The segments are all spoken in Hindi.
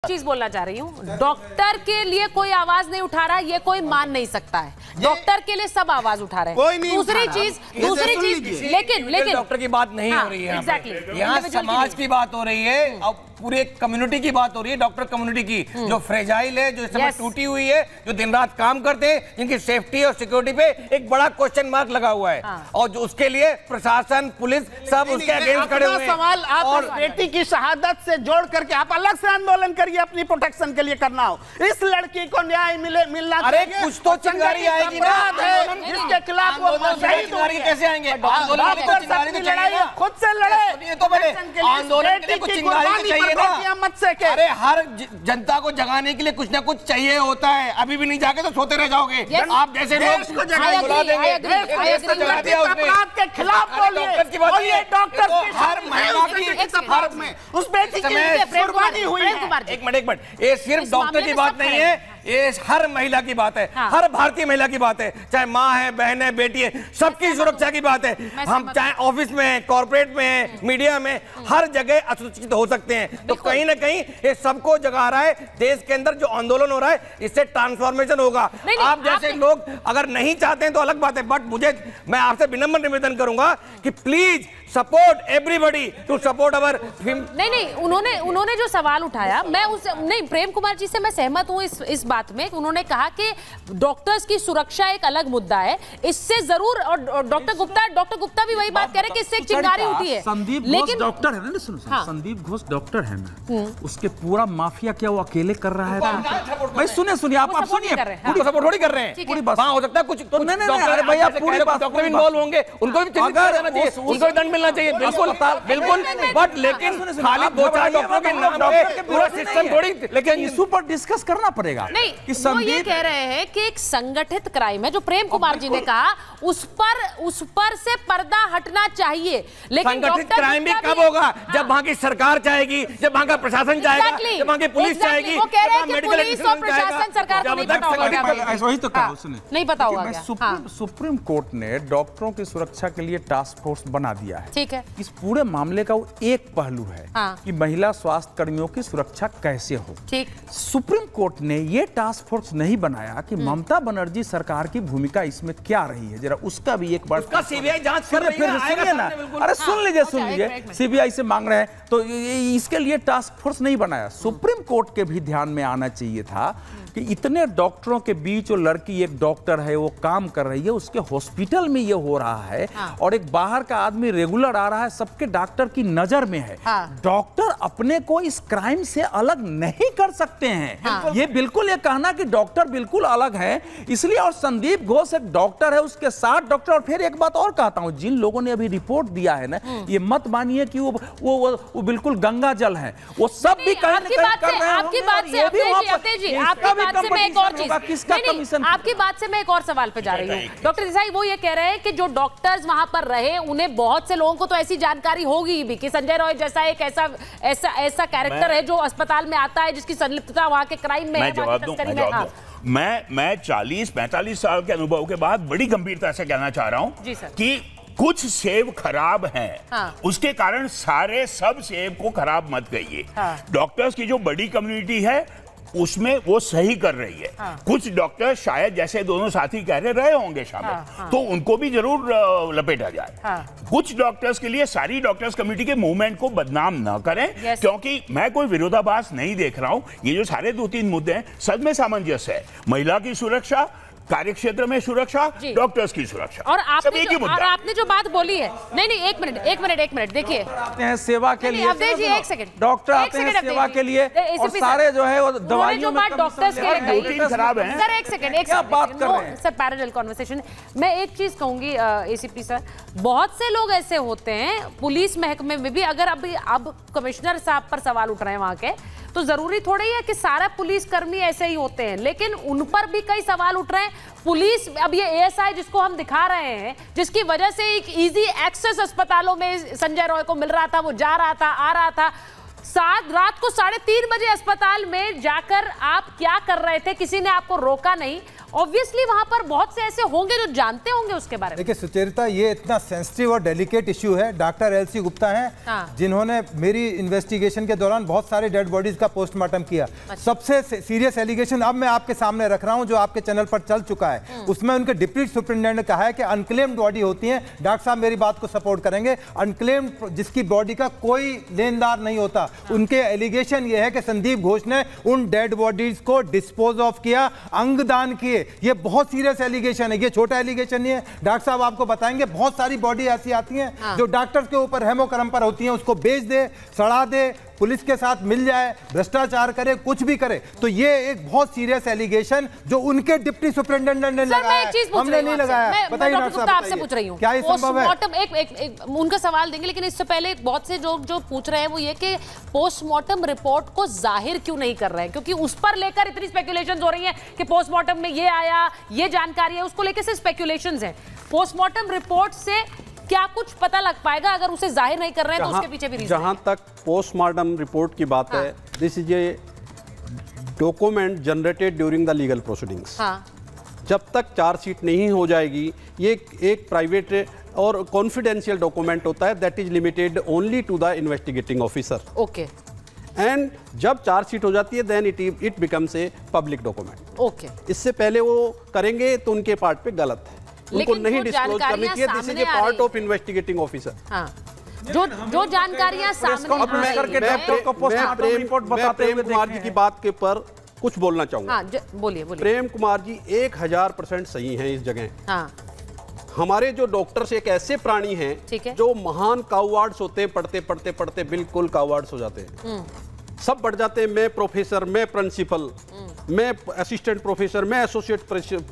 चीज बोलना चाह रही हूँ, डॉक्टर के लिए कोई आवाज नहीं उठा रहा, ये कोई मान नहीं सकता है। डॉक्टर के लिए सब आवाज उठा रहे हैं। दूसरी चीज लेकिन डॉक्टर की बात नहीं हो रही है। एग्जैक्टली यहाँ समाज की बात हो रही है और पूरे कम्युनिटी की बात हो रही है, डॉक्टर कम्युनिटी की जो फ्रेजाइल है, जो इस समय टूटी हुई है, जो दिन रात काम करते हैं, जिनकी सेफ्टी और सिक्योरिटी पे एक बड़ा क्वेश्चन मार्क लगा हुआ है। और जो उसके लिए प्रशासन, पुलिस सब उसके अगेंस्ट खड़े हुए हैं। सवाल आप और बेटी की शहादत से जोड़ करके आप अलग से आंदोलन करिए, अपनी प्रोटेक्शन के लिए करना हो। इस लड़की को न्याय मिलना अरे कुछ तो चिंगारी आएगी ना, जिसके खिलाफ वो कैसे आएंगे? खुद से लड़े तो मैंने आंदोलन के लिए कुछ चिंगारी चाहिए ना। मत से के अरे हर जनता को जगाने के लिए कुछ ना कुछ चाहिए होता है। अभी भी नहीं जाके तो सोते रह जाओगे। आप जैसे लोग को बुला देंगे के खिलाफ बोलिए। डॉक्टर हर महिला की उस बेटी की कुर्बानी हुई है। एक मिनट, ये सिर्फ डॉक्टर की बात नहीं है, ये हर महिला की बात है। हर भारतीय महिला की बात है, चाहे माँ है, बहन है, बेटी है, सबकी सुरक्षा की बात है। हम चाहे ऑफिस में है, कॉर्पोरेट में है, मीडिया में, हर जगह असुरक्षित हो सकते हैं। तो कहीं ना कहीं ये सबको जगा रहा है। देश के अंदर जो आंदोलन हो रहा है, इससे ट्रांसफॉर्मेशन होगा। आप जैसे लोग अगर नहीं चाहते हैं तो अलग बात है, बट मैं आपसे विनम्र निवेदन करूंगा कि please support everybody to support our film. नहीं, उन्होंने जो सवाल उठाया, मैं नहीं, प्रेम कुमार जी से मैं सहमत हूं इस बात में। उन्होंने कहा कि डॉक्टर्स की सुरक्षा एक अलग मुद्दा है, इससे जरूर। और डॉक्टर गुप्ता भी वही बात कह रहे हैं कि इससे एक चिंगारी उठी है। संदीप घोष डॉक्टर है ना, सुनो, संदीप घोष डॉक्टर है ना, उसके पूरा माफिया क्या वो अकेले कर रहा है? भाई सुनिए, आप सुनिए, पूरी सपोर्ट थोड़ी कर रहे हैं। पूरी बात हो सकता है कुछ नहीं, भैया पूरी बात, डॉक्टर इन्वॉल्व होंगे, उनको भी उनको भी दंड मिलना चाहिए। बिल्कुल, बट लेकिन खाली दो चार डॉक्टरों के नाम पे पूरा सिस्टम थोड़ी, लेकिन इस पर डिस्कस करना पड़ेगा। नहीं, वो ये कह रहे हैं कि एक संगठित क्राइम है, जो प्रेम कुमार जी ने कहा, उस पर से पर्दा हटना चाहिए। लेकिन संगठित क्राइम भी कब होगा? जब वहां की सरकार चाहेगी, जब वहां का प्रशासन चाहेगा, जब वहां की पुलिस चाहेगी, वो कह रहे हैं कि पुलिस और प्रशासन सरकार को नहीं पता होगा। ऐसा ही तो कहा उसने। नहीं पता होगा। सुप्रीम कोर्ट ने डॉक्टरों की सुरक्षा के लिए टास्क फोर्स बना दिया है। ठीक है, इस पूरे मामले का वो एक पहलू है कि महिला स्वास्थ्य कर्मियों की सुरक्षा कैसे हो। ठीक, सुप्रीम कोर्ट ने ये टास्क फोर्स नहीं बनाया कि ममता बनर्जी सरकार की भूमिका इसमें क्या रही है, जरा उसका भी एक बार सीबीआई जांच कर रही है। सुनिए ना, अरे सुन लीजिए, सीबीआई से मांग रहे हैं तो इसके लिए टास्क फोर्स नहीं बनाया। सुप्रीम कोर्ट के भी ध्यान में आना चाहिए था कि इतने डॉक्टरों के बीच वो लड़की एक डॉक्टर है, वो काम कर रही है, उसके हॉस्पिटल में ये हो रहा है, और एक बाहर का आदमी रेगुलर आ रहा है, सबके डॉक्टर की नजर में है। डॉक्टर अपने को इस क्राइम से अलग नहीं कर सकते हैं। ये बिल्कुल ये कहना कि डॉक्टर बिल्कुल अलग है, इसलिए। और संदीप घोष एक डॉक्टर है, उसके साथ डॉक्टर। और फिर एक बात और कहता हूं, जिन लोगों ने अभी रिपोर्ट दिया है ना, ये मत मानिए कि वो बिल्कुल गंगा जल है, वो सब भी आपकी बात से मैं एक और सवाल पे जा रही हूँ। डॉक्टर देसाई वो ये कह रहे हैं कि जो डॉक्टर्स वहां पर रहे, उन्हें बहुत से लोगों को तो ऐसी जानकारी होगी भी कि संजय रॉय जैसा एक ऐसा कैरेक्टर है जो अस्पताल में आता है, जिसकी संलिप्तता वहां के क्राइम में है। मैं 40-45 साल के अनुभव के बाद बड़ी गंभीरता से कहना चाह रहा हूं कि कुछ सेब खराब हैं, उसके कारण सब सेब को खराब मत कहिए। डॉक्टर्स की जो बड़ी कम्युनिटी है उसमें वो सही कर रही है। कुछ डॉक्टर शायद, जैसे दोनों साथी कह रहे होंगे शामिल, तो उनको भी जरूर लपेटा जाए। कुछ डॉक्टर्स के लिए सारी डॉक्टर्स कम्युनिटी के मूवमेंट को बदनाम ना करें, क्योंकि मैं कोई विरोधाभास नहीं देख रहा हूं। ये जो सारे 2-3 मुद्दे हैं, सब में सामंजस्य है। महिला की सुरक्षा, कार्य क्षेत्र में सुरक्षा, डॉक्टर्स की सुरक्षा, और आपने जो बात बोली है, नहीं, एक मिनट देखिए, आते हैं सेवा के लिए, एक सेकंड, डॉक्टर आते हैं सेवा के लिए, और सारे जो है वो दवाइयों में डॉक्टर्स के खराब है। सर एक सेकंड बात कर रहे हैं सर, पैरेलल कन्वर्सेशन। मैं एक चीज कहूंगी एसीपी सर, बहुत से लोग ऐसे होते हैं पुलिस महकमे में भी, अगर अब कमिश्नर साहब पर सवाल उठ रहे हैं वहां के, तो जरूरी थोड़ी है कि सारा पुलिसकर्मी ऐसे ही होते हैं, लेकिन उन पर भी कई सवाल उठ रहे हैं। पुलिस, अब ये एएसआई जिसको हम दिखा रहे हैं, जिसकी वजह से एक इजी एक्सेस अस्पतालों में संजय रॉय को मिल रहा था, वो जा रहा था, आ रहा था, रात को 3:30 बजे अस्पताल में जाकर आप क्या कर रहे थे, किसी ने आपको रोका नहीं, ऑब्वियसली वहां पर बहुत से ऐसे होंगे जो जानते होंगे उसके बारे में। देखिए सुचरिता, ये इतना सेंसिटिव और डेलिकेट इश्यू है। डॉक्टर एलसी गुप्ता हैं जिन्होंने मेरी इन्वेस्टिगेशन के दौरान बहुत सारे डेड बॉडीज का पोस्टमार्टम किया। सबसे सीरियस एलिगेशन अब मैं आपके सामने रख रहा हूं जो आपके चैनल पर चल चुका है। उसमें उनके डिप्टी सुपरिटेंडेंट ने कहा है कि अनक्लेम्ड बॉडी होती है। डॉक्टर साहब मेरी बात को सपोर्ट करेंगे। अनक्लेम्ड जिसकी बॉडी का कोई लेनदार नहीं होता, उनके एलिगेशन ये है कि संदीप घोष ने उन डेड बॉडीज को डिस्पोज ऑफ किया, अंगदान किए। ये बहुत सीरियस एलिगेशन है, ये छोटा एलिगेशन नहीं है। डॉक्टर साहब आपको बताएंगे बहुत सारी बॉडी ऐसी आती हैं जो डॉक्टर्स के ऊपर हेमोक्रम पर होती हैं, उसको बेच दे, सड़ा दे, पुलिस के साथ मिल जाए, भ्रष्टाचार करे, कुछ भी करे। तो ये एक बहुत सीरियस एलिगेशन जो उनके डिप्टी सुपरिटेंडेंट ने लगाया है, हमने नहीं लगाया। बताइए डॉक्टर गुप्ता, आपसे पूछ रही हूं, क्या ये संभव है? एक उनका सवाल देंगे, लेकिन इससे पहले बहुत से जो पूछ रहे हैं वो ये कि पोस्टमार्टम रिपोर्ट को जाहिर क्यों नहीं कर रहे हैं, क्योंकि उस पर लेकर इतनी स्पेकुलेशंस हो रही हैं कि पोस्टमार्टम में ये आया, ये जानकारी है, उसको लेकर से स्पेकुलेशंस हैं। पोस्टमार्टम रिपोर्ट से क्या कुछ पता लग पाएगा? अगर उसे जाहिर नहीं कर रहे हैं तो उसके पीछे भी रीजन है। जहां तक पोस्टमार्टम रिपोर्ट की बात है, this is a document generated during the legal proceedings. जब तक चार्जशीट नहीं हो जाएगी, ये एक प्राइवेट और कॉन्फिडेंशियल डॉक्यूमेंट होता है, that is limited only to the investigating officer. Okay. And जब चार्जशीट हो जाती है then it becomes a public document. Okay. इससे पहले वो करेंगे तो उनके पार्ट पे गलत है, उनको नहीं डिस्क्लोज करनी चाहिए। This is a part of investigating officer. जो जानकारियां सामने मैं प्रेम कुमार जी की बात के पर कुछ बोलना चाहूंगा। बोलिए। प्रेम कुमार जी 1000% सही हैं इस जगह। हमारे जो डॉक्टर्स एक ऐसे प्राणी हैं जो महान काउवार्ड्स होते हैं, पढ़ते पढ़ते पढ़ते बिल्कुल काउवार्ड्स हो जाते हैं, सब बढ़ जाते हैं। मैं प्रोफेसर, मैं प्रिंसिपल, मैं असिस्टेंट प्रोफेसर, मैं एसोसिएट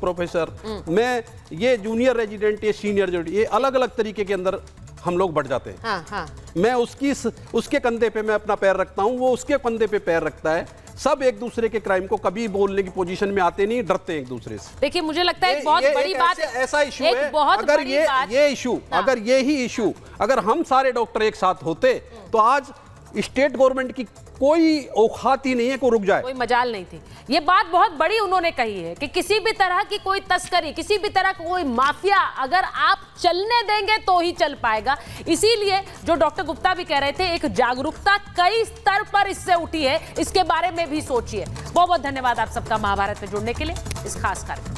प्रोफेसर, मैं ये जूनियर रेजिडेंट, ये सीनियर रेजिडेंट, ये अलग अलग तरीके के अंदर हम लोग बढ़ जाते हैं। मैं उसके कंधे पे मैं अपना पैर रखता हूँ, वो उसके कंधे पे पैर रखता है। सब एक दूसरे के क्राइम को कभी बोलने की पोजीशन में आते नहीं, डरते हैं एक दूसरे से। देखिए मुझे लगता है बहुत बड़ी बात, ऐसा इशू है। अगर ये इशू, अगर ये ही इशू अगर हम सारे डॉक्टर एक साथ होते तो आज स्टेट गवर्नमेंट की कोई औकात ही नहीं है को रुक जाए, कोई मजाल नहीं थी। ये बात बहुत बड़ी उन्होंने कही है कि किसी भी तरह की कोई तस्करी, किसी भी तरह का कोई माफिया अगर आप चलने देंगे तो ही चल पाएगा। इसीलिए जो डॉक्टर गुप्ता भी कह रहे थे, एक जागरूकता कई स्तर पर इससे उठी है, इसके बारे में भी सोचिए। बहुत बहुत धन्यवाद आप सबका महाभारत में जुड़ने के लिए, इस खास कार्यक्रम।